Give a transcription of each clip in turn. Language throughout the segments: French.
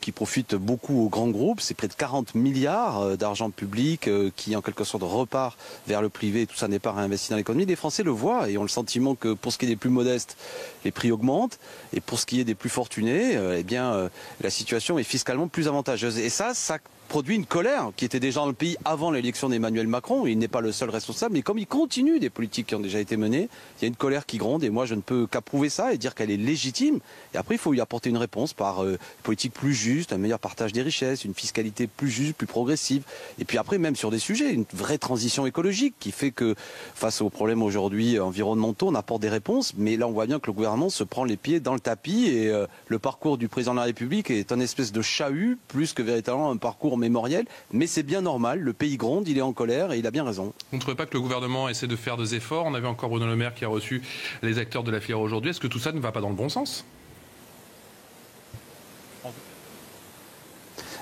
qui profite beaucoup aux grands groupes. C'est près de 40 milliards d'argent public qui en quelque sorte repart vers le privé et tout ça n'est pas réinvesti dans l'économie. Les Français le voient et ont le sentiment que pour ce qui est des plus modestes, les prix augmentent et pour ce qui est des plus fortunés, la situation est fiscalement plus avantageuse. Et ça produit une colère qui était déjà dans le pays avant l'élection d'Emmanuel Macron. Il n'est pas le seul responsable, mais comme il continue des politiques qui ont déjà été menées, il y a une colère qui gronde et moi je ne peux qu'approuver ça et dire qu'elle est légitime. Et après il faut y apporter une réponse par une politique plus juste, un meilleur partage des richesses, une fiscalité plus juste, plus progressive. Et puis après même sur des sujets, une vraie transition écologique qui fait que face aux problèmes aujourd'hui environnementaux, on apporte des réponses. Mais là on voit bien que le gouvernement se prend les pieds dans le tapis et le parcours du président de la République est une espèce de chahut plus que véritablement un parcours mémoriel, mais c'est bien normal, le pays gronde, il est en colère et il a bien raison. Vous ne trouvez pas que le gouvernement essaie de faire des efforts? On avait encore Bruno Le Maire qui a reçu les acteurs de la filière aujourd'hui. Est-ce que tout ça ne va pas dans le bon sens?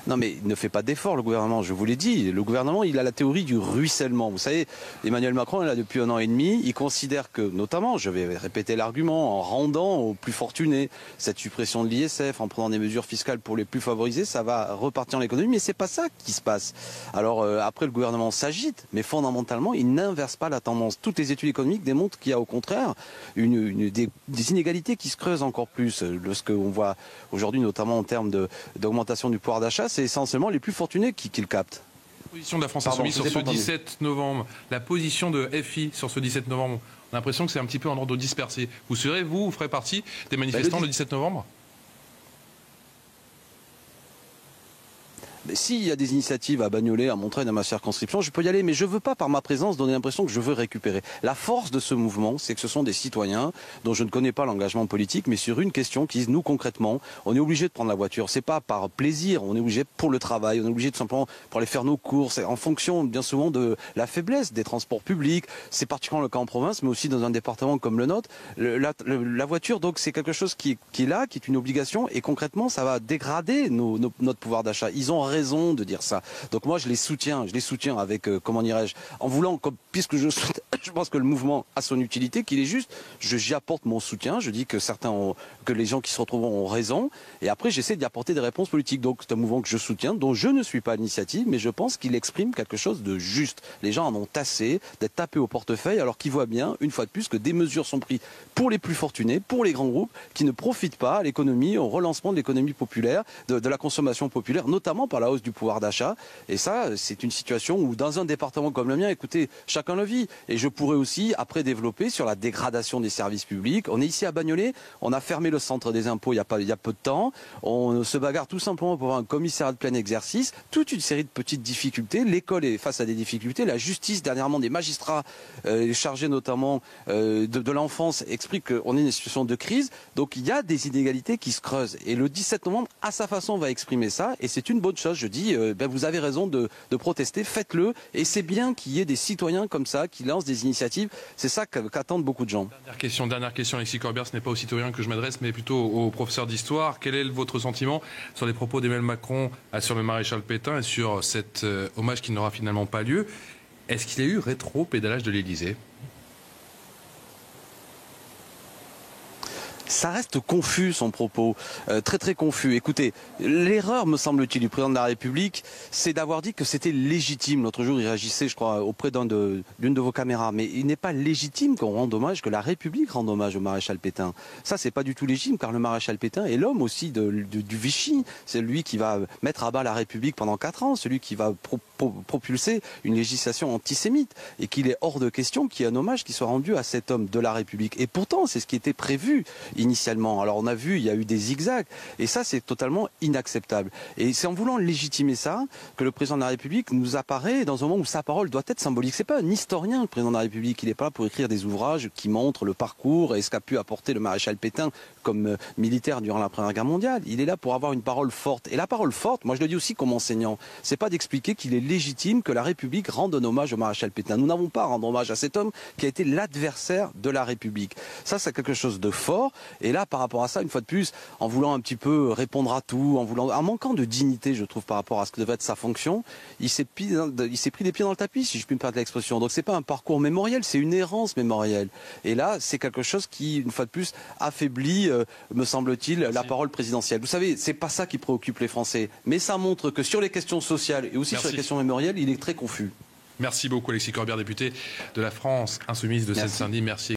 Non mais il ne fait pas d'effort le gouvernement, je vous l'ai dit. Le gouvernement, il a la théorie du ruissellement. Vous savez, Emmanuel Macron est là depuis 1 an et demi. Il considère que, notamment, je vais répéter l'argument, en rendant aux plus fortunés cette suppression de l'ISF, en prenant des mesures fiscales pour les plus favorisés, ça va repartir en l'économie. Mais c'est pas ça qui se passe. Alors après, le gouvernement s'agite, mais fondamentalement, il n'inverse pas la tendance. Toutes les études économiques démontrent qu'il y a au contraire des inégalités qui se creusent encore plus. Ce qu'on voit aujourd'hui, notamment en termes d'augmentation du pouvoir d'achat, c'est essentiellement les plus fortunés qui le captent. La position de la France Insoumise sur ce 17 novembre, la position de FI sur ce 17 novembre, on a l'impression que c'est un petit peu en ordre dispersé. Vous ferez partie des manifestants le 17 novembre? S'il y a des initiatives à Bagnolet, à Montreuil, dans ma circonscription, je peux y aller, mais je ne veux pas, par ma présence, donner l'impression que je veux récupérer. La force de ce mouvement, c'est que ce sont des citoyens dont je ne connais pas l'engagement politique, mais sur une question qui, nous, concrètement, on est obligé de prendre la voiture. C'est pas par plaisir, on est obligé pour le travail, on est obligé tout simplement pour aller faire nos courses, en fonction, bien souvent, de la faiblesse des transports publics. C'est particulièrement le cas en province, mais aussi dans un département comme le nôtre. La voiture, donc, c'est quelque chose qui est là, qui est une obligation, et concrètement, ça va dégrader notre pouvoir d'achat. Ils ont raison de dire ça. Donc moi je les soutiens avec comment dirais-je, en voulant, puisque je pense que le mouvement a son utilité, qu'il est juste, j'y apporte mon soutien, je dis que que les gens qui se retrouveront ont raison, et après j'essaie d'y apporter des réponses politiques. Donc c'est un mouvement que je soutiens, dont je ne suis pas à l'initiative, mais je pense qu'il exprime quelque chose de juste. Les gens en ont assez d'être tapés au portefeuille alors qu'ils voient bien, une fois de plus, que des mesures sont prises pour les plus fortunés, pour les grands groupes, qui ne profitent pas à l'économie, au relancement de l'économie populaire, de la consommation populaire, notamment par la hausse du pouvoir d'achat. Et ça, c'est une situation où, dans un département comme le mien, écoutez, chacun le vit. Et je pourrais aussi, après, développer sur la dégradation des services publics. On est ici à Bagnolet, on a fermé le centre des impôts il y a peu de temps. On se bagarre tout simplement pour avoir un commissariat de plein exercice. Toute une série de petites difficultés. L'école est face à des difficultés. La justice, dernièrement, des magistrats chargés notamment de l'enfance, explique qu'on est dans une situation de crise. Donc il y a des inégalités qui se creusent. Et le 17 novembre, à sa façon, va exprimer ça. Et c'est une bonne chose. Je dis, vous avez raison de protester, faites-le. Et c'est bien qu'il y ait des citoyens comme ça qui lancent des initiatives. C'est ça qu'attendent beaucoup de gens. Dernière question, Alexis Corbière, ce n'est pas aux citoyens que je m'adresse, mais plutôt aux professeurs d'histoire. Quel est votre sentiment sur les propos d'Emmanuel Macron sur le maréchal Pétain et sur cet hommage qui n'aura finalement pas lieu? Est-ce qu'il y a eu rétro-pédalage de l'Élysée? Ça reste confus son propos, très très confus. Écoutez, l'erreur, me semble-t-il, du président de la République, c'est d'avoir dit que c'était légitime. L'autre jour, il réagissait, je crois, auprès d'une de vos caméras. Mais il n'est pas légitime qu'on rende hommage, que la République rende hommage au maréchal Pétain. Ça, c'est pas du tout légitime, car le maréchal Pétain est l'homme aussi du Vichy. C'est lui qui va mettre à bas la République pendant 4 ans, celui qui va propulser une législation antisémite. Et qu'il est hors de question qu'il y ait un hommage qui soit rendu à cet homme de la République. Et pourtant, c'est ce qui était prévu initialement. Alors on a vu, il y a eu des zigzags, et ça c'est totalement inacceptable. Et c'est en voulant légitimer ça que le président de la République nous apparaît dans un moment où sa parole doit être symbolique. C'est pas un historien, le président de la République, il n'est pas là pour écrire des ouvrages qui montrent le parcours et ce qu'a pu apporter le maréchal Pétain comme militaire durant la Première Guerre mondiale. Il est là pour avoir une parole forte. Et la parole forte, moi je le dis aussi comme enseignant, c'est pas d'expliquer qu'il est légitime que la République rende un hommage au maréchal Pétain. Nous n'avons pas à rendre hommage à cet homme qui a été l'adversaire de la République. Ça, c'est quelque chose de fort. Et là, par rapport à ça, une fois de plus, en voulant un petit peu répondre à tout, en manquant de dignité, je trouve, par rapport à ce que devait être sa fonction, il s'est pris des pieds dans le tapis, si je puis me permettre l'expression. Donc c'est pas un parcours mémoriel, c'est une errance mémorielle. Et là, c'est quelque chose qui, une fois de plus, affaiblit, me semble-t-il, la parole présidentielle. Vous savez, c'est pas ça qui préoccupe les Français. Mais ça montre que sur les questions sociales et aussi sur les questions mémorielles, il est très confus. Merci beaucoup Alexis Corbière, député de la France Insoumise de Seine-Saint-Denis. Merci.